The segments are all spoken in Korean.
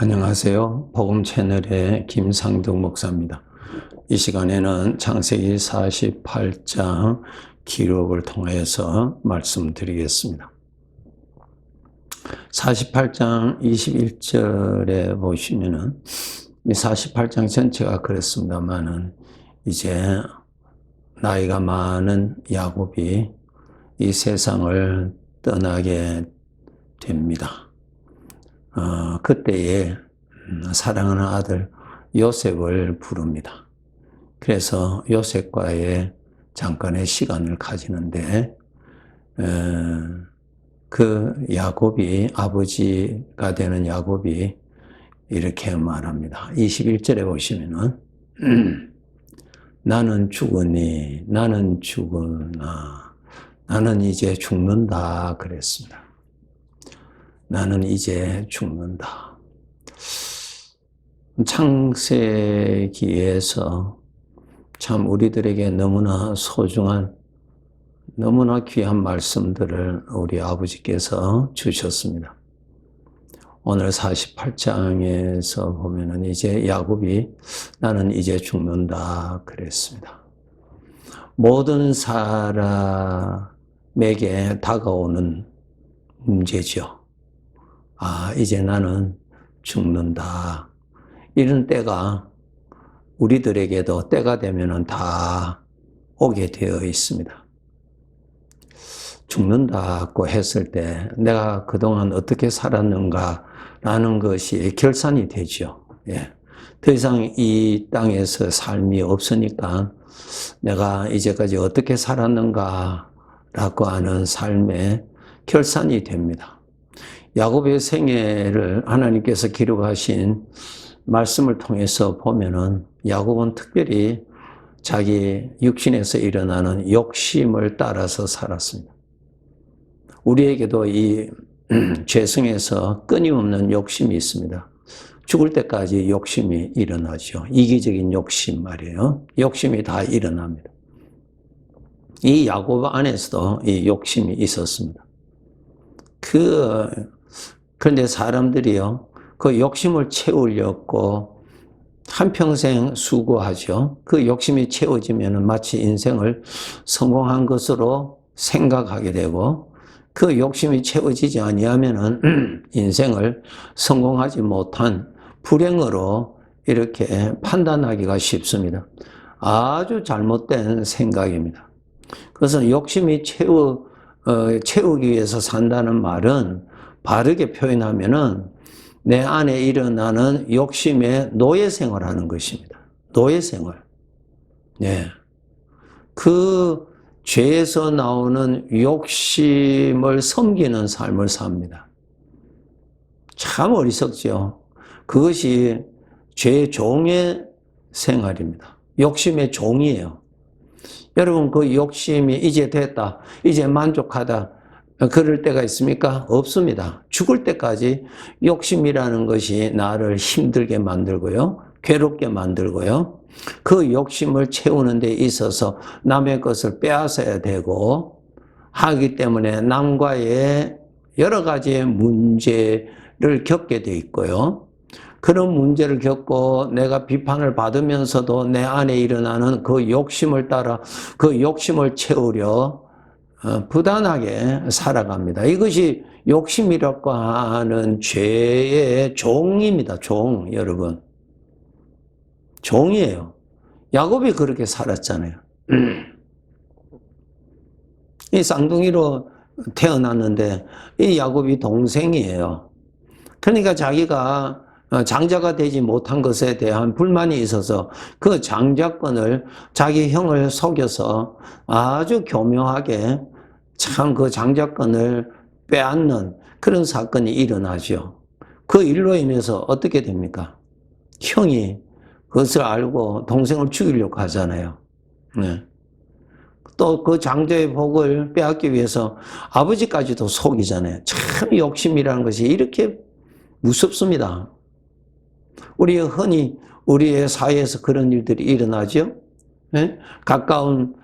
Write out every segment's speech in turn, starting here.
안녕하세요. 복음 채널의 김상덕 목사입니다. 이 시간에는 창세기 48장 기록을 통해서 말씀드리겠습니다. 48장 21절에 보시면은 이 48장 전체가 그렇습니다만은 이제 나이가 많은 야곱이 이 세상을 떠나게 됩니다. 그때에 사랑하는 아들 요셉을 부릅니다. 그래서 요셉과의 잠깐의 시간을 가지는데 그 야곱이, 아버지가 되는 야곱이 이렇게 말합니다. 21절에 보시면은 나는 죽으니 나는 죽으나 나는 이제 죽는다 그랬습니다. 나는 이제 죽는다. 창세기에서 참 우리들에게 너무나 소중한, 너무나 귀한 말씀들을 우리 아버지께서 주셨습니다. 오늘 48장에서 보면은 이제 야곱이 나는 이제 죽는다 그랬습니다. 모든 사람에게 다가오는 문제죠. 이제 나는 죽는다. 이런 때가 우리들에게도 때가 되면은 다 오게 되어 있습니다. 죽는다고 했을 때 내가 그동안 어떻게 살았는가라는 것이 결산이 되죠. 예. 더 이상 이 땅에서 삶이 없으니까 내가 이제까지 어떻게 살았는가라고 하는 삶의 결산이 됩니다. 야곱의 생애를 하나님께서 기록하신 말씀을 통해서 보면은 야곱은 특별히 자기 육신에서 일어나는 욕심을 따라서 살았습니다. 우리에게도 이 죄성에서 끊임없는 욕심이 있습니다. 죽을 때까지 욕심이 일어나죠. 이기적인 욕심 말이에요. 욕심이 다 일어납니다. 이 야곱 안에서도 이 욕심이 있었습니다. 그런데 사람들이요, 그 욕심을 채우려고 한평생 수고하죠. 그 욕심이 채워지면 마치 인생을 성공한 것으로 생각하게 되고, 그 욕심이 채워지지 아니하면은 인생을 성공하지 못한 불행으로 이렇게 판단하기가 쉽습니다. 아주 잘못된 생각입니다. 그래서 욕심이 채우기 위해서 산다는 말은 바르게 표현하면은 내 안에 일어나는 욕심의 노예 생활하는 것입니다. 노예 생활. 네. 그 죄에서 나오는 욕심을 섬기는 삶을 삽니다. 참 어리석죠. 그것이 죄의 종의 생활입니다. 욕심의 종이에요. 여러분, 그 욕심이 이제 됐다, 이제 만족하다, 그럴 때가 있습니까? 없습니다. 죽을 때까지 욕심이라는 것이 나를 힘들게 만들고요, 괴롭게 만들고요, 그 욕심을 채우는 데 있어서 남의 것을 빼앗아야 되고 하기 때문에 남과의 여러 가지의 문제를 겪게 돼 있고요. 그런 문제를 겪고 내가 비판을 받으면서도 내 안에 일어나는 그 욕심을 따라 그 욕심을 채우려 부단하게 살아갑니다. 이것이 욕심이라고 하는 죄의 종입니다. 종, 여러분. 종이에요. 야곱이 그렇게 살았잖아요. 이 쌍둥이로 태어났는데 이 야곱이 동생이에요. 그러니까 자기가 장자가 되지 못한 것에 대한 불만이 있어서 그 장자권을 자기 형을 속여서 아주 교묘하게 참 그 장자권을 빼앗는 그런 사건이 일어나죠. 그 일로 인해서 어떻게 됩니까? 형이 그것을 알고 동생을 죽이려고 하잖아요. 네. 또 그 장자의 복을 빼앗기 위해서 아버지까지도 속이잖아요. 참 욕심이라는 것이 이렇게 무섭습니다. 흔히 우리의 사회에서 그런 일들이 일어나죠. 네? 가까운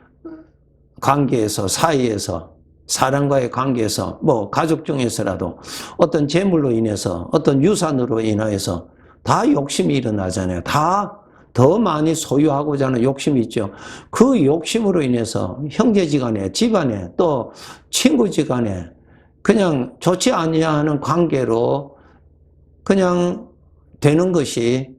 관계에서, 사이에서 사람과의 관계에서, 뭐, 가족 중에서라도 어떤 재물로 인해서, 어떤 유산으로 인하여서 다 욕심이 일어나잖아요. 다 더 많이 소유하고자 하는 욕심이 있죠. 그 욕심으로 인해서 형제지간에, 집안에, 또 친구지간에 그냥 좋지 아니하는 관계로 그냥 되는 것이,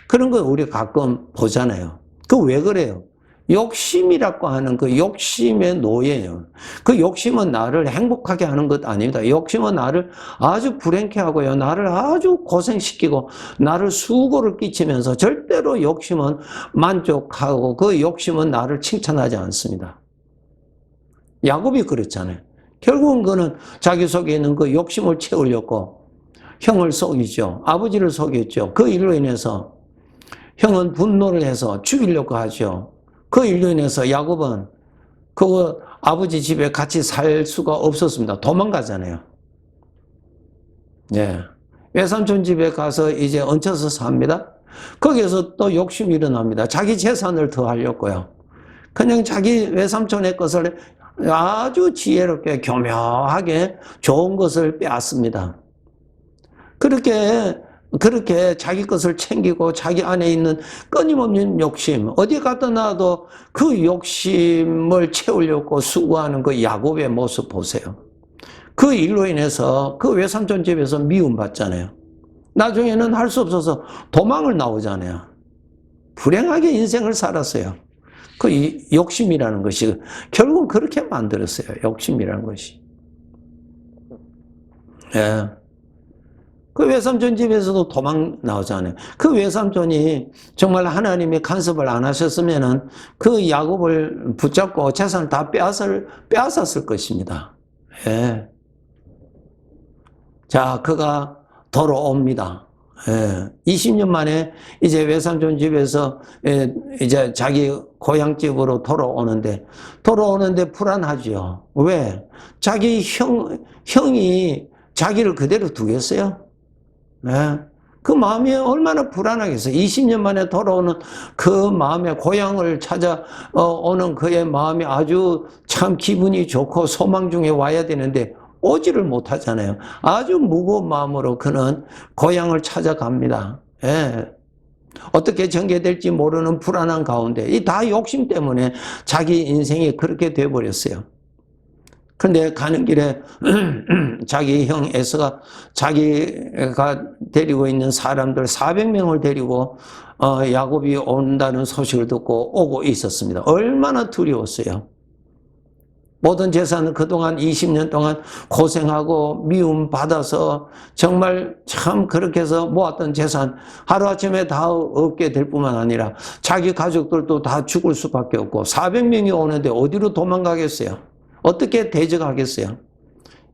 그런 거 우리 가끔 보잖아요. 그 왜 그래요? 욕심이라고 하는 그 욕심의 노예예요. 그 욕심은 나를 행복하게 하는 것 아닙니다. 욕심은 나를 아주 불행케 하고요. 나를 아주 고생시키고 나를 수고를 끼치면서, 절대로 욕심은 만족하고 그 욕심은 나를 칭찬하지 않습니다. 야곱이 그랬잖아요. 결국은 그는 자기 속에 있는 그 욕심을 채우려고 형을 속이죠. 아버지를 속였죠. 그 일로 인해서 형은 분노를 해서 죽이려고 하죠. 그 일로 인해서 야곱은 그 아버지 집에 같이 살 수가 없었습니다. 도망가잖아요. 예. 외삼촌 집에 가서 이제 얹혀서 삽니다. 거기에서 또 욕심이 일어납니다. 자기 재산을 더 하려고요. 그냥 자기 외삼촌의 것을 아주 지혜롭게 교묘하게 좋은 것을 빼앗습니다. 그렇게 자기 것을 챙기고 자기 안에 있는 끊임없는 욕심, 어디 갖다 놔도 그 욕심을 채우려고 수고하는 그 야곱의 모습 보세요. 그 일로 인해서 그 외삼촌 집에서 미움받잖아요. 나중에는 할 수 없어서 도망을 나오잖아요. 불행하게 인생을 살았어요. 그 욕심이라는 것이 결국은 그렇게 만들었어요. 욕심이라는 것이. 예. 그 외삼촌 집에서도 도망 나오잖아요. 그 외삼촌이 정말 하나님의 간섭을 안 하셨으면은 그 야곱을 붙잡고 재산을 다 빼앗았을 것입니다. 예. 자, 그가 돌아옵니다. 예. 20년 만에 이제 외삼촌 집에서 이제 자기 고향집으로 돌아오는데 불안하죠. 왜? 자기 형이 자기를 그대로 두겠어요? 네. 그 마음이 얼마나 불안하겠어요. 20년 만에 돌아오는 그 마음에, 고향을 찾아오는 그의 마음이 아주 참 기분이 좋고 소망 중에 와야 되는데 오지를 못하잖아요. 아주 무거운 마음으로 그는 고향을 찾아갑니다. 예. 어떻게 전개될지 모르는 불안한 가운데, 이 다 욕심 때문에 자기 인생이 그렇게 돼버렸어요. 그런데 가는 길에 자기 형 에서가 자기가 데리고 있는 사람들 400명을 데리고 야곱이 온다는 소식을 듣고 오고 있었습니다. 얼마나 두려웠어요. 모든 재산은 그동안 20년 동안 고생하고 미움 받아서 정말 참 그렇게 해서 모았던 재산 하루아침에 다 없게 될 뿐만 아니라 자기 가족들도 다 죽을 수밖에 없고 400명이 오는데 어디로 도망가겠어요? 어떻게 대적하겠어요?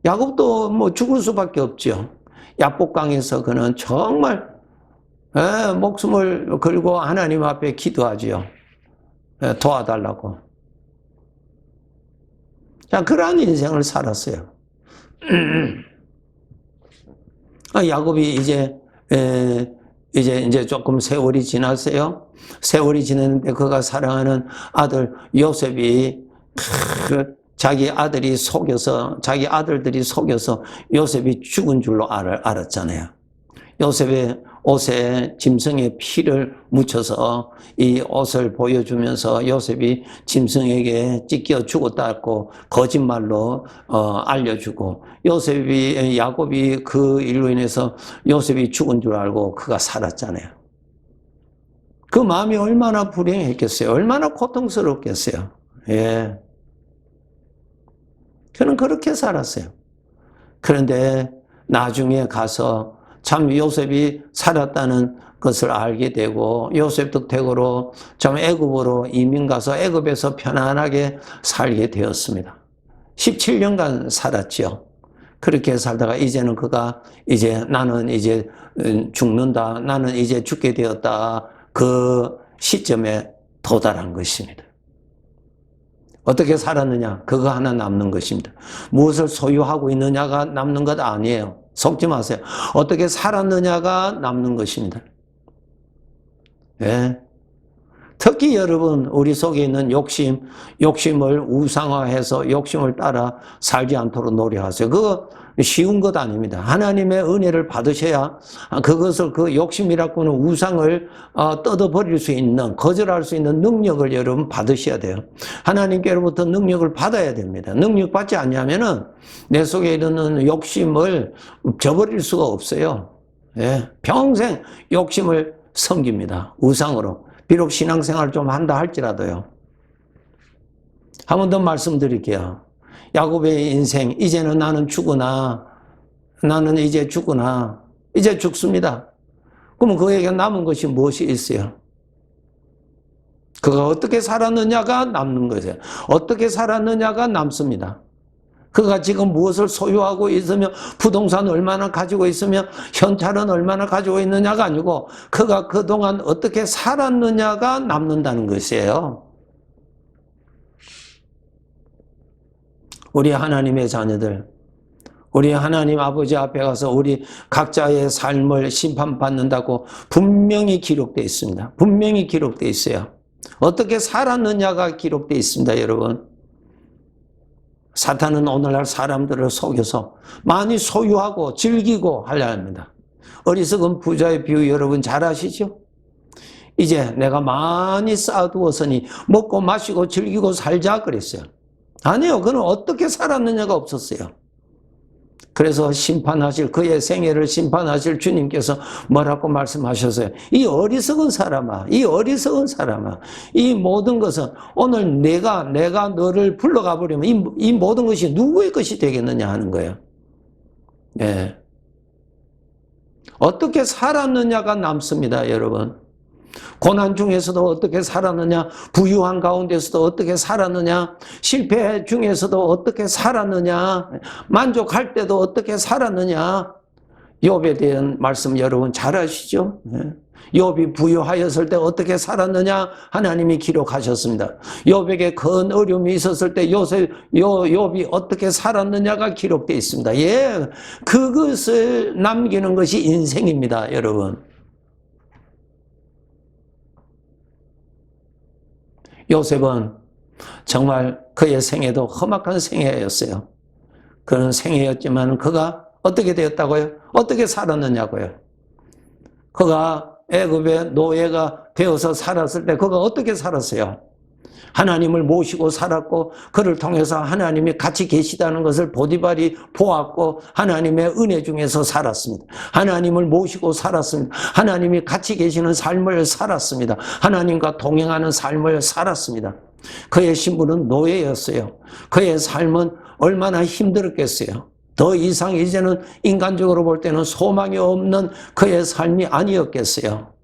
야곱도 뭐 죽을 수밖에 없죠. 야복강에서 그는 정말 목숨을 걸고 하나님 앞에 기도하지요. 도와달라고. 자, 그러한 인생을 살았어요. 야곱이 이제 조금 세월이 지났어요. 세월이 지났는데 그가 사랑하는 아들 요셉이 자기 아들들이 속여서 요셉이 죽은 줄로 알았잖아요. 요셉의 옷에 짐승의 피를 묻혀서 이 옷을 보여주면서 요셉이 짐승에게 찢겨 죽었다고 거짓말로 알려주고, 야곱이 그 일로 인해서 요셉이 죽은 줄 알고 그가 살았잖아요. 그 마음이 얼마나 불행했겠어요. 얼마나 고통스럽겠어요. 예. 그는 그렇게 살았어요. 그런데 나중에 가서 참 요셉이 살았다는 것을 알게 되고, 요셉 덕택으로 참 애굽으로 이민 가서 애굽에서 편안하게 살게 되었습니다. 17년간 살았죠. 그렇게 살다가 이제는 그가 나는 이제 죽는다, 나는 이제 죽게 되었다, 그 시점에 도달한 것입니다. 어떻게 살았느냐? 그거 하나 남는 것입니다. 무엇을 소유하고 있느냐가 남는 것 아니에요. 속지 마세요. 어떻게 살았느냐가 남는 것입니다. 예. 특히 여러분 우리 속에 있는 욕심을 우상화해서 욕심을 따라 살지 않도록 노력하세요. 그거 쉬운 것 아닙니다. 하나님의 은혜를 받으셔야 그것을 그 욕심이라고 하는 우상을 뜯어버릴 수 있는, 거절할 수 있는 능력을 여러분 받으셔야 돼요. 하나님께로부터 능력을 받아야 됩니다. 능력 받지 않냐면은 내 속에 있는 욕심을 저버릴 수가 없어요. 예, 평생 욕심을 섬깁니다. 우상으로. 비록 신앙생활 좀 한다 할지라도요. 한 번 더 말씀드릴게요. 야곱의 인생, 이제는 나는 죽으나, 나는 이제 죽으나, 이제 죽습니다. 그러면 그에게 남은 것이 무엇이 있어요? 그가 어떻게 살았느냐가 남는 거죠. 어떻게 살았느냐가 남습니다. 그가 지금 무엇을 소유하고 있으며 부동산 얼마나 가지고 있으며 현찰은 얼마나 가지고 있느냐가 아니고 그가 그동안 어떻게 살았느냐가 남는다는 것이에요. 우리 하나님의 자녀들, 우리 하나님 아버지 앞에 가서 우리 각자의 삶을 심판받는다고 분명히 기록되어 있습니다. 분명히 기록되어 있어요. 어떻게 살았느냐가 기록되어 있습니다, 여러분. 사탄은 오늘날 사람들을 속여서 많이 소유하고 즐기고 하려 합니다. 어리석은 부자의 비유 여러분 잘 아시죠? 이제 내가 많이 쌓아두었으니 먹고 마시고 즐기고 살자 그랬어요. 아니요. 그는 어떻게 살았느냐가 없었어요. 그래서 심판하실, 그의 생애를 심판하실 주님께서 뭐라고 말씀하셨어요? 이 어리석은 사람아, 이 어리석은 사람아, 이 모든 것은 오늘 내가 너를 불러가 버리면 이 모든 것이 누구의 것이 되겠느냐 하는 거예요. 예. 어떻게 살았느냐가 남습니다, 여러분. 고난 중에서도 어떻게 살았느냐, 부유한 가운데서도 어떻게 살았느냐, 실패 중에서도 어떻게 살았느냐, 만족할 때도 어떻게 살았느냐. 욥에 대한 말씀 여러분 잘 아시죠? 욥이 부유하였을 때 어떻게 살았느냐 하나님이 기록하셨습니다. 욥에게 큰 어려움이 있었을 때 욥이 어떻게 살았느냐가 기록되어 있습니다. 예, 그것을 남기는 것이 인생입니다, 여러분. 요셉은 정말 그의 생애도 험악한 생애였어요. 그런 생애였지만 그가 어떻게 되었다고요? 어떻게 살았느냐고요? 그가 애굽의 노예가 되어서 살았을 때 그가 어떻게 살았어요? 하나님을 모시고 살았고 그를 통해서 하나님이 같이 계시다는 것을 보디발이 보았고 하나님의 은혜 중에서 살았습니다. 하나님을 모시고 살았습니다. 하나님이 같이 계시는 삶을 살았습니다. 하나님과 동행하는 삶을 살았습니다. 그의 신분은 노예였어요. 그의 삶은 얼마나 힘들었겠어요. 더 이상 이제는 인간적으로 볼 때는 소망이 없는 그의 삶이 아니었겠어요.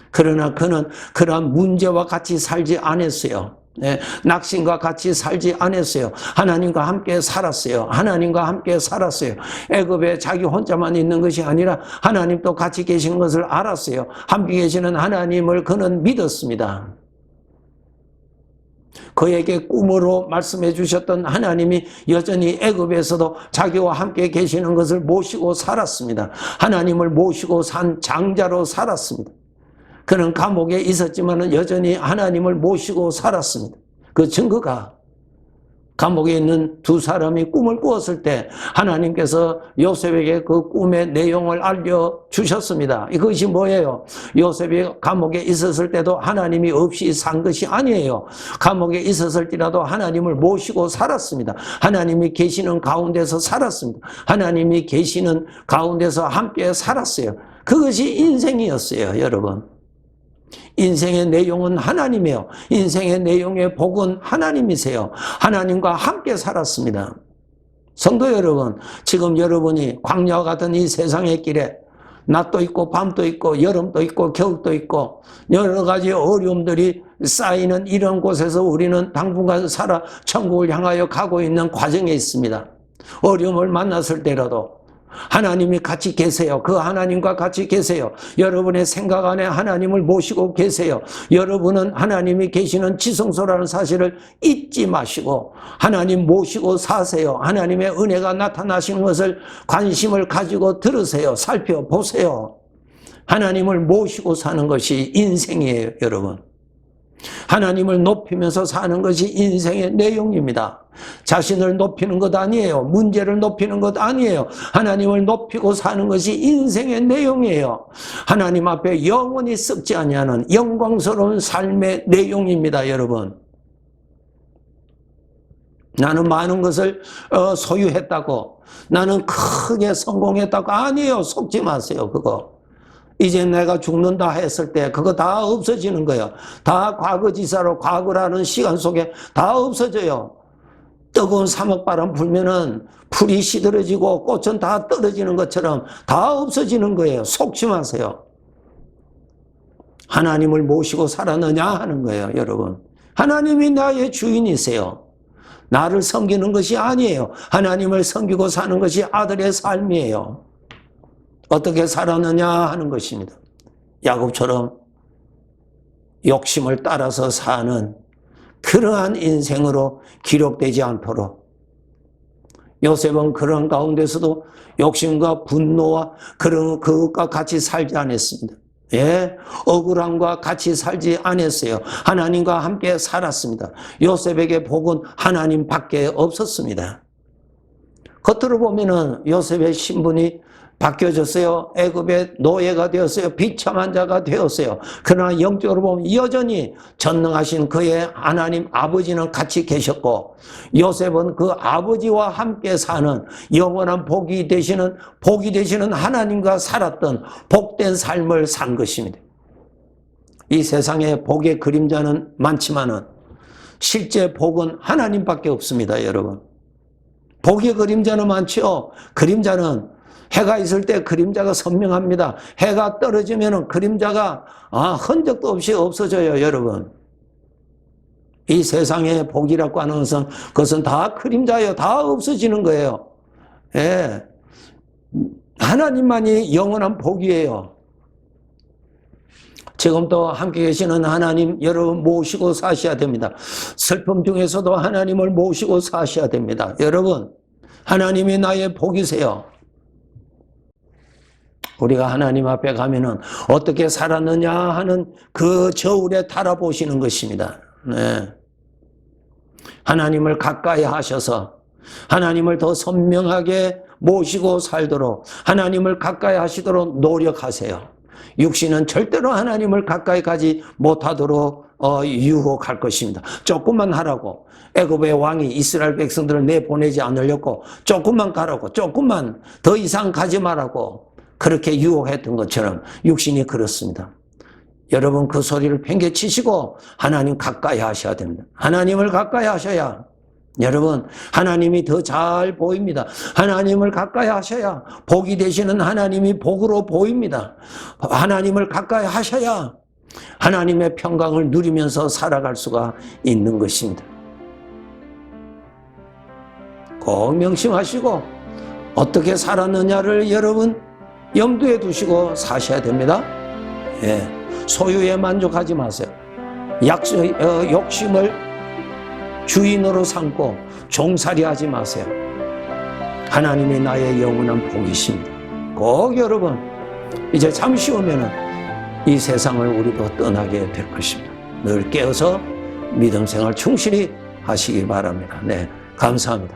그러나 그는 그러한 문제와 같이 살지 않았어요. 네, 낙심과 같이 살지 않았어요. 하나님과 함께 살았어요. 하나님과 함께 살았어요. 애굽에 자기 혼자만 있는 것이 아니라 하나님도 같이 계시는 것을 알았어요. 함께 계시는 하나님을 그는 믿었습니다. 그에게 꿈으로 말씀해 주셨던 하나님이 여전히 애굽에서도 자기와 함께 계시는 것을 모시고 살았습니다. 하나님을 모시고 산 장자로 살았습니다. 그는 감옥에 있었지만 여전히 하나님을 모시고 살았습니다. 그 증거가 감옥에 있는 두 사람이 꿈을 꾸었을 때 하나님께서 요셉에게 그 꿈의 내용을 알려주셨습니다. 이것이 뭐예요? 요셉이 감옥에 있었을 때도 하나님이 없이 산 것이 아니에요. 감옥에 있었을지라도 하나님을 모시고 살았습니다. 하나님이 계시는 가운데서 살았습니다. 하나님이 계시는 가운데서 함께 살았어요. 그것이 인생이었어요, 여러분. 인생의 내용은 하나님이에요. 인생의 내용의 복은 하나님이세요. 하나님과 함께 살았습니다. 성도 여러분, 지금 여러분이 광야와 같은 이 세상의 길에 낮도 있고 밤도 있고 여름도 있고 겨울도 있고 여러 가지 어려움들이 쌓이는 이런 곳에서 우리는 당분간 살아 천국을 향하여 가고 있는 과정에 있습니다. 어려움을 만났을 때라도 하나님이 같이 계세요. 그 하나님과 같이 계세요. 여러분의 생각 안에 하나님을 모시고 계세요. 여러분은 하나님이 계시는 지성소라는 사실을 잊지 마시고 하나님 모시고 사세요. 하나님의 은혜가 나타나시는 것을 관심을 가지고 들으세요. 살펴보세요. 하나님을 모시고 사는 것이 인생이에요, 여러분. 하나님을 높이면서 사는 것이 인생의 내용입니다. 자신을 높이는 것 아니에요. 문제를 높이는 것 아니에요. 하나님을 높이고 사는 것이 인생의 내용이에요. 하나님 앞에 영원히 썩지 아니하는 영광스러운 삶의 내용입니다, 여러분. 나는 많은 것을 소유했다고, 나는 크게 성공했다고, 아니에요. 속지 마세요, 그거. 이제 내가 죽는다 했을 때 그거 다 없어지는 거예요. 다 과거지사로, 과거라는 시간 속에 다 없어져요. 뜨거운 사막바람 불면은 풀이 시들어지고 꽃은 다 떨어지는 것처럼 다 없어지는 거예요. 속지 마세요. 하나님을 모시고 살았느냐 하는 거예요, 여러분. 하나님이 나의 주인이세요. 나를 섬기는 것이 아니에요. 하나님을 섬기고 사는 것이 아들의 삶이에요. 어떻게 살았느냐 하는 것입니다. 야곱처럼 욕심을 따라서 사는 그러한 인생으로 기록되지 않도록, 요셉은 그런 가운데서도 욕심과 분노와 그런 그것과 같이 살지 않았습니다. 예, 억울함과 같이 살지 않았어요. 하나님과 함께 살았습니다. 요셉에게 복은 하나님밖에 없었습니다. 겉으로 보면은 요셉의 신분이 바뀌어졌어요. 애굽의 노예가 되었어요. 비참한 자가 되었어요. 그러나 영적으로 보면 여전히 전능하신 그의 하나님 아버지는 같이 계셨고, 요셉은 그 아버지와 함께 사는 영원한 복이 되시는 하나님과 살았던 복된 삶을 산 것입니다. 이 세상에 복의 그림자는 많지만은 실제 복은 하나님밖에 없습니다, 여러분. 복의 그림자는 많죠. 그림자는 해가 있을 때 그림자가 선명합니다. 해가 떨어지면 그림자가 흔적도 없이 없어져요, 여러분. 이 세상의 복이라고 하는 것은 그것은 다 그림자예요. 다 없어지는 거예요. 예. 하나님만이 영원한 복이에요. 지금도 함께 계시는 하나님 여러분 모시고 사셔야 됩니다. 슬픔 중에서도 하나님을 모시고 사셔야 됩니다. 여러분, 하나님이 나의 복이세요. 우리가 하나님 앞에 가면은 어떻게 살았느냐 하는 그 저울에 달아보시는 것입니다. 네. 하나님을 가까이 하셔서 하나님을 더 선명하게 모시고 살도록, 하나님을 가까이 하시도록 노력하세요. 육신은 절대로 하나님을 가까이 가지 못하도록 유혹할 것입니다. 조금만 하라고, 애굽의 왕이 이스라엘 백성들을 내보내지 않으려고 조금만 가라고, 조금만 더 이상 가지 말라고 그렇게 유혹했던 것처럼 육신이 그렇습니다. 여러분, 그 소리를 팽개치시고 하나님 가까이 하셔야 됩니다. 하나님을 가까이 하셔야, 여러분, 하나님이 더 잘 보입니다. 하나님을 가까이 하셔야 복이 되시는 하나님이 복으로 보입니다. 하나님을 가까이 하셔야 하나님의 평강을 누리면서 살아갈 수가 있는 것입니다. 꼭 명심하시고 어떻게 살았느냐를 여러분 염두에 두시고 사셔야 됩니다. 예. 소유에 만족하지 마세요. 욕심을 주인으로 삼고 종살이 하지 마세요. 하나님이 나의 영원한 복이십니다. 꼭 여러분, 이제 잠시 후면은 이 세상을 우리도 떠나게 될 것입니다. 늘 깨어서 믿음 생활 충실히 하시기 바랍니다. 네, 감사합니다.